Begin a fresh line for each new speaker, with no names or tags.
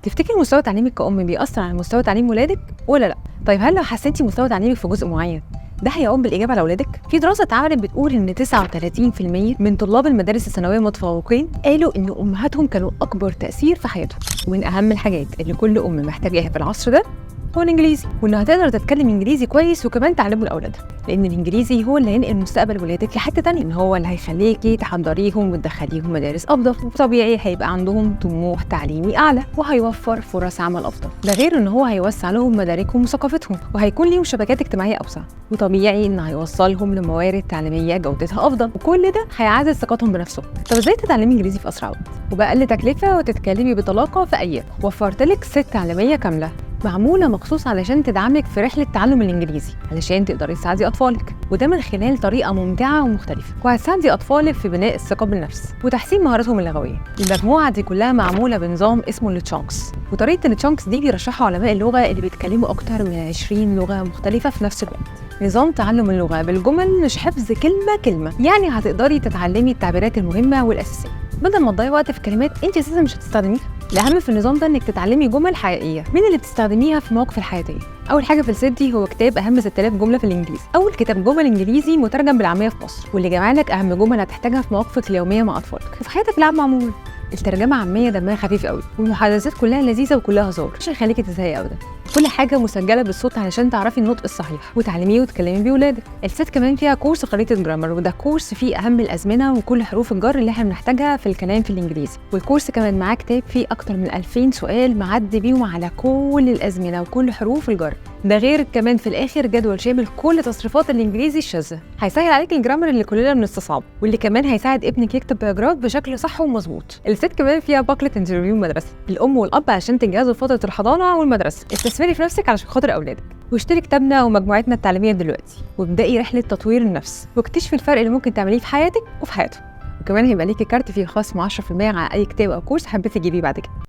تفتكري مستوى تعليمك كأم بيأثر على مستوى تعليم ولادك ولا لأ؟ طيب هل لو حسنتي مستوى تعليمك في جزء معين ده هيقوم بالإجابة على ولادك؟ في دراسة اتعملت بتقول إن 39% من طلاب المدارس الثانوية المتفوقين قالوا إن أمهاتهم كانوا أكبر تأثير في حياتهم، وإن أهم الحاجات اللي كل أم محتاجاها في العصر ده هو الإنجليزي، وإنها تقدر تتكلم إنجليزي كويس وكمان تعلمه لأولادها، لأن الإنجليزي هو اللي هينقل مستقبل ولادك لحتة تانية، إن هو اللي هيخليكي تحضريهم وتدخليهم مدارس أفضل، وطبيعي هيبقى عندهم طموح تعليمي أعلى وهيوفر فرص عمل أفضل، ده غير إن هو هيوسع لهم مداركهم وثقافتهم وهيكون ليهم شبكات اجتماعية أوسع، وطبيعي إن هيوصلهم لموارد تعليمية جودتها أفضل، وكل ده هيعزز ثقتهم بنفسهم. طب إزاي تتعلمي إنجليزي في أسرع وقت وبأقل تكلفة وتتكلمي بطلاقة في أيام؟ وفرتلك ست تعليمية كاملة معمولة مخصوص علشان تدعمك في رحلة تعلم الإنجليزي علشان تقدري تساعدي أطفالك، وده من خلال طريقة ممتعة ومختلفة، وهتساعدي أطفالك في بناء الثقة بالنفس وتحسين مهاراتهم اللغوية. المجموعة دي كلها معمولة بنظام اسمه التشانكس، وطريقة التشانكس دي بيرشحها علماء اللغة اللي بيتكلموا أكتر من 20 لغة مختلفة في نفس الوقت. نظام تعلم اللغة بالجمل مش حفظ كلمة كلمة، يعني هتقدري تتعلمي التعبيرات المهمة والأساسية بدل ما تضيعي وقت في كلمات انت اساسا مش هتستخدميها. الاهم في النظام ده انك تتعلمي جمل حقيقيه من اللي بتستخدميها في المواقف الحياتيه. اول حاجه في الست دي هو كتاب اهم 6000 جمله في الانجليزي، اول كتاب جمل انجليزي مترجم بالعاميه في مصر، واللي جمع لك اهم جمل هتحتاجها في مواقفك اليوميه مع اطفالك وفي حياتك العامه عموما. الترجمه عاميه دمها خفيف قوي، والمحادثات كلها لذيذه وكلها هزار مش هيخليكي تزهقي ابدا. كل حاجه مسجله بالصوت علشان تعرفي النطق الصحيح وتعلميه وتكلمي بيه ولادك. الست كمان فيها كورس خريطه جرامر، وده كورس فيه اهم الازمنه وكل حروف الجر اللي احنا بنحتاجها في الكلام في الانجليزي، والكورس كمان معاه كتاب فيه اكتر من 2000 سؤال معدي بيهم على كل الازمنه وكل حروف الجر، ده غير كمان في الاخر جدول شامل كل تصريفات الانجليزي الشاذه، هيسهل عليك الجرامر اللي كلنا بنستصعبه، واللي كمان هيساعد ابنك يكتب باراجراف بشكل صح ومظبوط. الست كمان فيها باكلت انترفيو مدرسه الام والاب عشان تنجزوا فتره الحضانه والمدرسه. استثمري في نفسك علشان خاطر اولادك، واشتري كتابنا ومجموعتنا التعليميه دلوقتي، وابدأي رحله تطوير النفس واكتشفي الفرق اللي ممكن تعمليه في حياتك وفي حياتهم. وكمان هيبقى ليكي كارت فيه خصم 10% على اي كتاب او كورس حبيتي تجيبيه بعد كده.